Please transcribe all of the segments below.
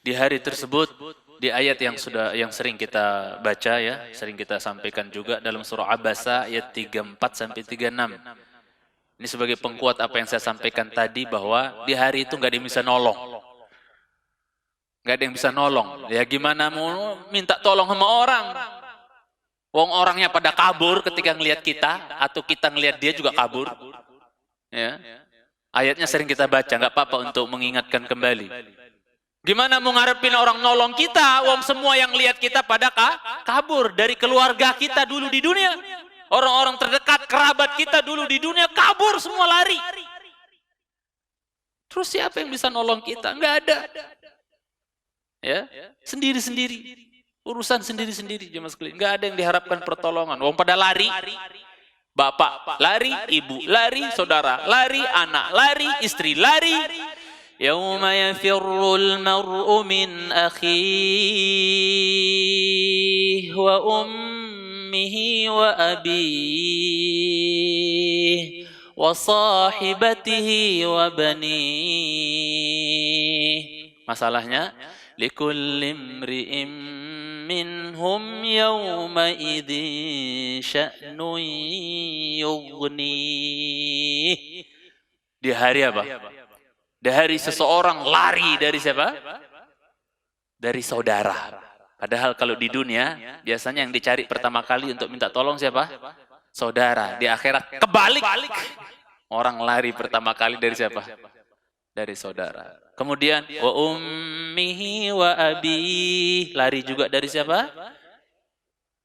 Di hari tersebut, di ayat yang sering kita baca ya, sering kita sampaikan juga dalam surah Abasa ayat 34 sampai 36. Ini sebagai pengkuat apa yang saya sampaikan tadi, bahwa di hari itu nggak ada yang bisa nolong. Nggak ada yang bisa nolong. Ya gimana mau minta tolong sama orang? Wong orangnya pada kabur ketika ngelihat kita, atau kita ngelihat dia juga kabur. Ya. Ayatnya sering kita baca, nggak apa-apa untuk mengingatkan kembali. Gimana mau ngarepin orang nolong kita, wong semua yang lihat kita pada kabur. Dari keluarga kita dulu di dunia, orang-orang terdekat, kerabat kita dulu di dunia, kabur semua, lari. Terus siapa yang bisa nolong kita? Nggak ada. Ya, sendiri-sendiri. Urusan sendiri-sendiri, jemaah sekalian. Nggak ada yang diharapkan pertolongan. Wong pada lari. Bapak lari, ibu lari, saudara lari, anak lari, istri lari. Yauma yafirrul mar'u min akhihi wa ummihi wa abihi wa sahibatihi wa banihi. Masalahnya, likulli imri'in minhum yawma idzin sya'nun yughnih. Di hari apa? Dari seseorang lari dari siapa? Dari saudara. Padahal kalau di dunia, biasanya yang dicari pertama kali untuk minta tolong siapa? Saudara. Di akhirat kebalik. Orang lari pertama kali dari siapa? Dari saudara. Kemudian, wa ummihi wa abi. Lari juga dari siapa?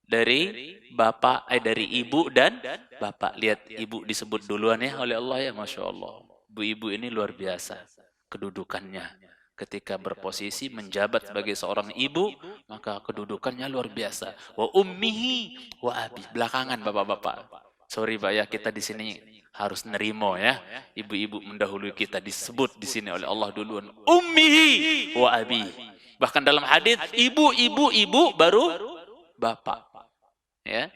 Dari bapak, dari ibu dan bapak. Lihat, ibu disebut duluan ya oleh Allah ya, Masya Allah. Ibu-ibu ini luar biasa kedudukannya. Ketika berposisi menjabat sebagai seorang ibu, maka kedudukannya luar biasa. Wa ummihi wa abi. Belakangan bapak-bapak. Sorry Pak ya, kita di sini harus nerimo ya. Ibu-ibu mendahului kita disebut di sini oleh Allah duluan. Ummihi wa abi. Bahkan dalam hadis, ibu baru bapak. Ya.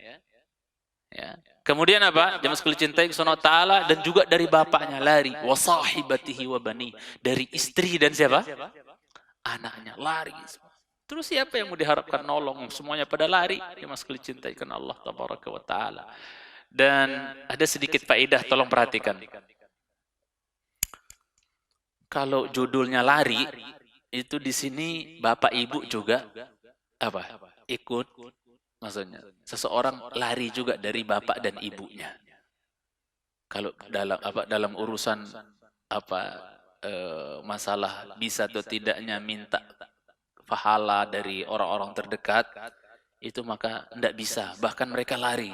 Ya. Kemudian apa? Jemaah sekalian cintai kepada Ta'ala, dan juga dari bapaknya lari. Wa sahibatihi wa bani. Dari istri dan siapa? Anaknya lari. Terus siapa yang mau diharapkan nolong? Semuanya pada lari. Jemaah sekalian cintai kepada Allah Tabaraka wa Ta'ala. Dan ada sedikit faedah, tolong perhatikan. Kalau judulnya lari, itu di sini bapak ibu juga apa? Ikut. Maksudnya, seseorang lari juga dari bapak dan ibunya. Kalau dalam urusan masalah bisa atau tidaknya minta pahala dari orang-orang terdekat, itu maka tidak bisa. Bahkan mereka lari.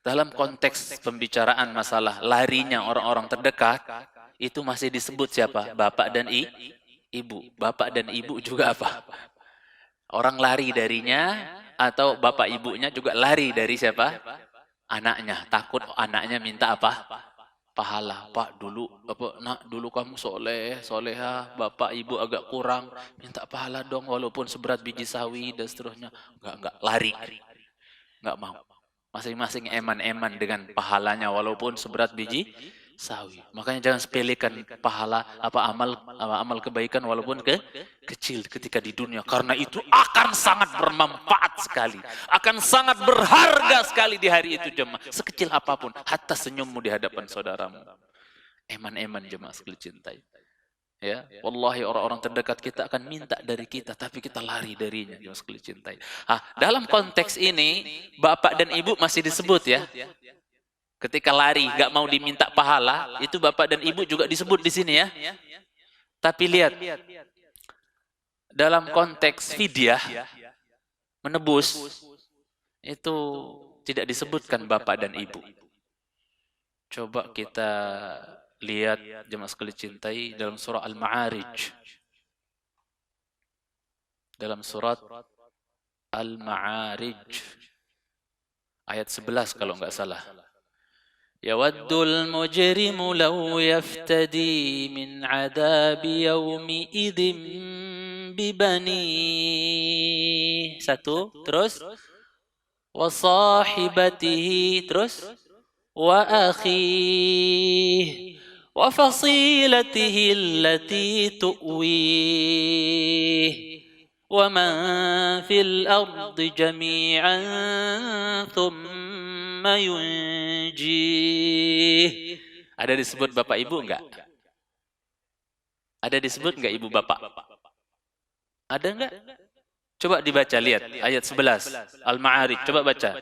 Dalam konteks pembicaraan masalah larinya orang-orang terdekat, itu masih disebut siapa? Bapak dan ibu. Bapak dan ibu juga apa? Orang lari darinya, atau bapak ibunya juga lari dari siapa? Anaknya. Takut anaknya minta apa? Pahala. Pak dulu, nak dulu kamu soleha, bapak ibu agak kurang, minta pahala dong walaupun seberat biji sawi dan seterusnya. Enggak, lari. Enggak mau. Masing-masing eman-eman dengan pahalanya walaupun seberat biji sawi. Makanya jangan sepelekan pahala amal kebaikan walaupun kecil ketika di dunia, karena itu akan sangat bermanfaat sekali, akan sangat berharga sekali di hari itu jemaah. Sekecil apapun, hatta senyummu di hadapan saudaramu. Eman-eman jemaah sekalian cintai. Ya, wallahi orang-orang terdekat kita akan minta dari kita, tapi kita lari darinya jemaah sekalian cintai. Dalam konteks ini bapak dan ibu masih disebut ya. Ketika lari, gak mau diminta pahala, itu bapak dan ibu juga disebut di sini ya. Tapi lihat, dalam konteks fidyah, menebus, itu tidak disebutkan bapak dan ibu. Coba kita lihat jemaah sekalian cintai dalam surah Al-Ma'arij. Dalam surat Al-Ma'arij, ayat 11 kalau nggak salah. Yawaddul mujrimu law yaftadi min adabi yawmi idzin bibani. Satu, terus wa sahibatihi, terus wa akhihi wa fasilatihi allati tu'wih وَمَنْ فِي الْأَرْضِ جَمِيعًا ثُمَّ يُنْجِيهِ. Ada disebut bapak ibu enggak? Ada disebut enggak ibu bapak? Ada enggak? Coba dibaca, lihat ayat 11 Al-Ma'arij, coba baca.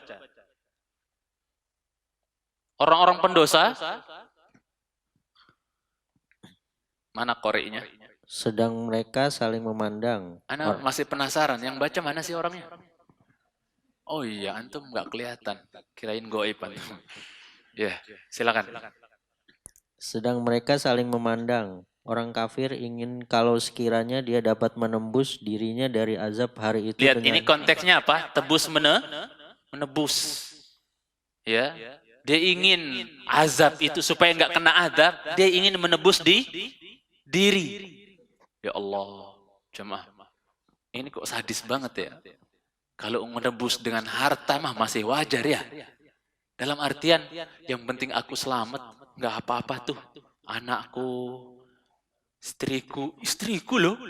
Orang-orang pendosa, mana koreknya? Sedang mereka saling memandang. Ana masih penasaran, yang baca mana sih orangnya? Oh iya, antum nggak kelihatan, kirain goib antum. Ya, silakan. Sedang mereka saling memandang. Orang kafir ingin kalau sekiranya dia dapat menembus dirinya dari azab hari itu. Lihat, ini konteksnya apa? Tebus menebus. Ya, dia ingin azab itu supaya nggak kena azab, dia ingin menebus di diri. Ya Allah, jemaah, ini kok sadis banget ya. Kalau menebus dengan harta mah masih wajar ya. Dalam artian, yang penting aku selamat, nggak apa-apa tuh. Anakku, istriku loh.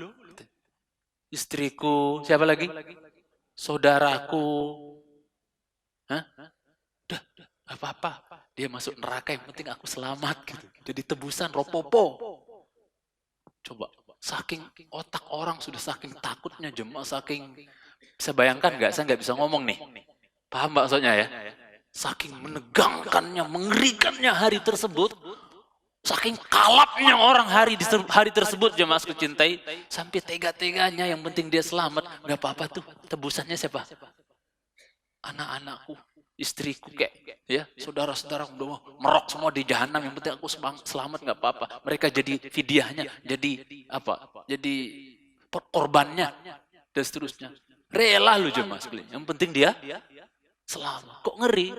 Istriku, siapa lagi? Saudaraku. Hah? Udah, nggak apa-apa. Dia masuk neraka, yang penting aku selamat gitu. Jadi tebusan ropopo. Coba, saking otak orang sudah saking takutnya jemaah, saking, bisa bayangkan nggak? Saya nggak bisa ngomong nih. Paham maksudnya ya? Saking menegangkannya, mengerikannya hari tersebut, saking kalapnya orang hari tersebut, jemaah sekalian cintai, sampai tega-teganya yang penting dia selamat, nggak apa-apa tuh. Tebusannya siapa? Anak-anakku, istriku, kayak ya, saudara-saudara udah merok semua di jahanam, yang penting aku selamat, nggak apa-apa. Mereka jadi fidyahnya, jadi apa? Jadi korbannya dan seterusnya. Rela lu jemaah sekalian, yang penting dia selamat. Kok ngeri?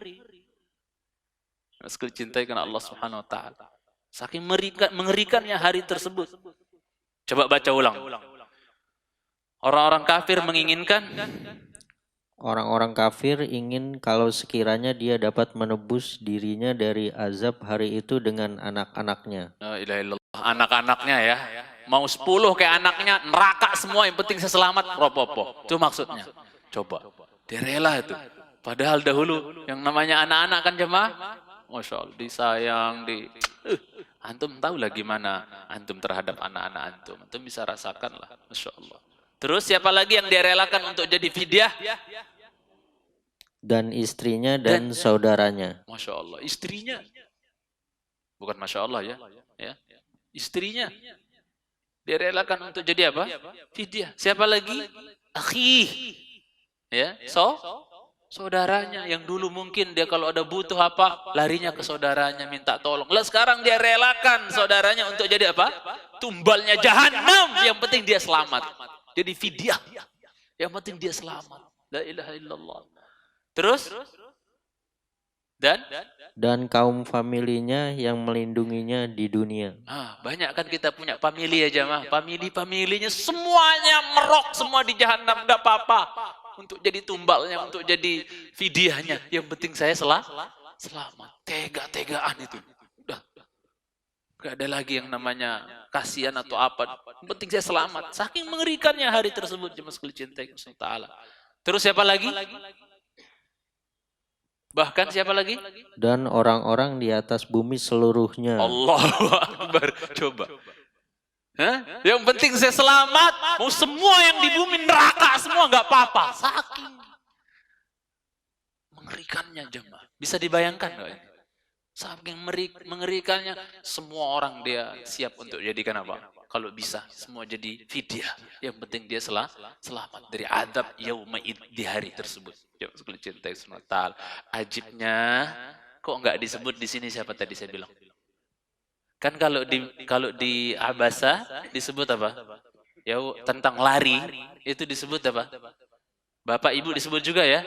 Sekali cintai karena Allah Subhanahu wa taala. Saking mengerikannya hari tersebut. Coba baca ulang. Orang-orang kafir menginginkan, Orang-orang kafir ingin kalau sekiranya dia dapat menebus dirinya dari azab hari itu dengan anak-anaknya. la ilaha illallah, anak-anaknya ya. Mau 10 kayak anaknya, neraka semua, yang penting saya selamat, ropopo. Itu maksudnya. Coba, dia rela itu. Padahal dahulu yang namanya anak-anak kan jemaah, Masya Allah, disayang, antum tahu lah gimana antum terhadap anak-anak antum. Antum bisa rasakan lah, Masya Allah. Terus siapa lagi yang dia relakan untuk jadi fidyah? Dan istrinya dan saudaranya. Masya Allah, istrinya. Bukan Masya Allah ya. Istrinya. Dia relakan untuk jadi apa? Fidyah. Siapa lagi? Akhi. Ya, saudaranya yang dulu mungkin dia kalau ada butuh apa, larinya ke saudaranya minta tolong. Lah sekarang dia relakan saudaranya untuk jadi apa? Tumbalnya jahanam, yang penting dia selamat. Jadi fidyah. Yang penting dia selamat. La ilaha illallah. Terus dan kaum familinya yang melindunginya di dunia. Banyak kan kita punya famili ya jamaah. Familinya semuanya merok semua di jahanam, enggak apa-apa. Untuk jadi tumbalnya, untuk jadi fidyahnya. Yang penting saya selamat. Tega-tegaan itu. Udah. Gak ada lagi yang namanya kasihan atau apa. Yang penting saya selamat. Saking mengerikannya hari tersebut, jemaah sekalian cintai Allah. Terus siapa lagi? Bahkan siapa lagi? Dan orang-orang di atas bumi seluruhnya. Allahu Akbar. Coba. Hah? Yang penting saya selamat. Mau semua yang di bumi neraka semua nggak apa-apa. Saking mengerikannya jemaah. Bisa dibayangkan nggak ini? Saking mengerikannya, semua orang dia siap untuk jadikan apa? Kalau bisa, semua jadi fidyah. Yang penting dia selamat dari adab yauma'id di hari tersebut. Ya, sekali cintai SWT. Ajibnya, kok nggak disebut di sini siapa tadi saya bilang? Kan kalau di Abasa disebut apa? Ya, tentang lari itu disebut apa? Bapak ibu disebut juga ya,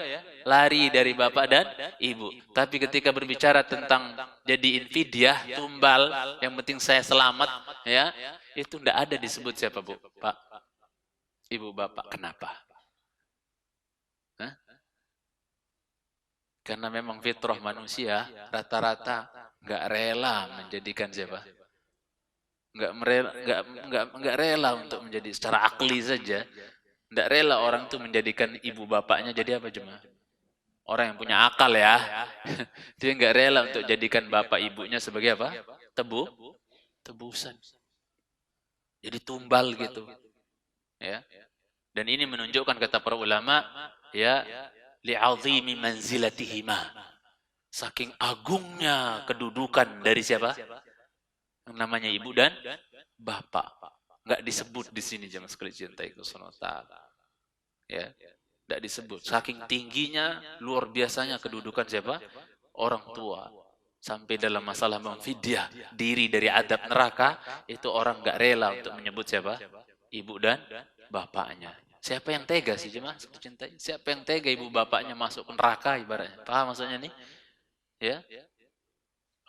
lari dari bapak dan ibu. Tapi ketika berbicara tentang jadi fidyah, tumbal, yang penting saya selamat, ya, itu enggak ada disebut siapa bu, pak, ibu, bapak. Kenapa? Hah? Karena memang fitrah manusia rata-rata nggak rela menjadikan siapa, nggak rela untuk menjadi secara akli saja. Tidak rela orang tuh menjadikan ibu bapaknya jadi apa jemaah? Orang yang punya akal ya. Dia nggak rela untuk jadikan bapak ibunya sebagai apa? Tebusan. Jadi tumbal gitu. Ya. Dan ini menunjukkan kata para ulama, ya, li'azimi manzilatihima. Saking agungnya kedudukan dari siapa? Yang namanya ibu dan bapak. Nggak disebut di sini jemaah sekalian cintai Subhanahu wa ta'ala. Ya. Tidak disebut. Saking tingginya, luar biasanya kedudukan siapa? Orang tua. Sampai dalam masalah memfidyah diri dari adab neraka, itu orang nggak rela untuk menyebut siapa? Ibu dan bapaknya. Siapa yang tega sih jemaah? Cintai. Siapa yang tega ibu bapaknya masuk ke neraka ibaratnya? Paham maksudnya nih? Ya.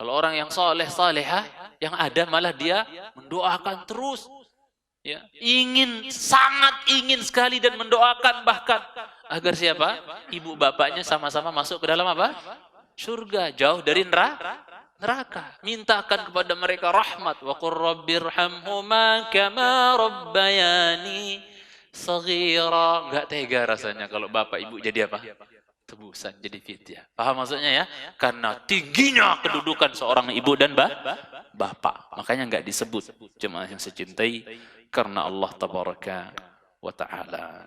Kalau orang yang soleh, salehah, yang ada malah dia mendoakan terus. Ya, sangat ingin sekali dan mendoakan bahkan agar siapa? Ibu bapaknya sama-sama masuk ke dalam apa? Surga, jauh dari neraka. Mintakan kepada mereka rahmat. Wa qur rabbirhamhuma kama rabbayani shaghira. Enggak tega rasanya kalau bapak ibu jadi apa? Tebusan, jadi fidyah. Paham maksudnya ya? Karena tingginya kedudukan seorang ibu dan bapak. Makanya enggak disebut jemaah yang saya cintai karena Allah tabaraka wa ta'ala.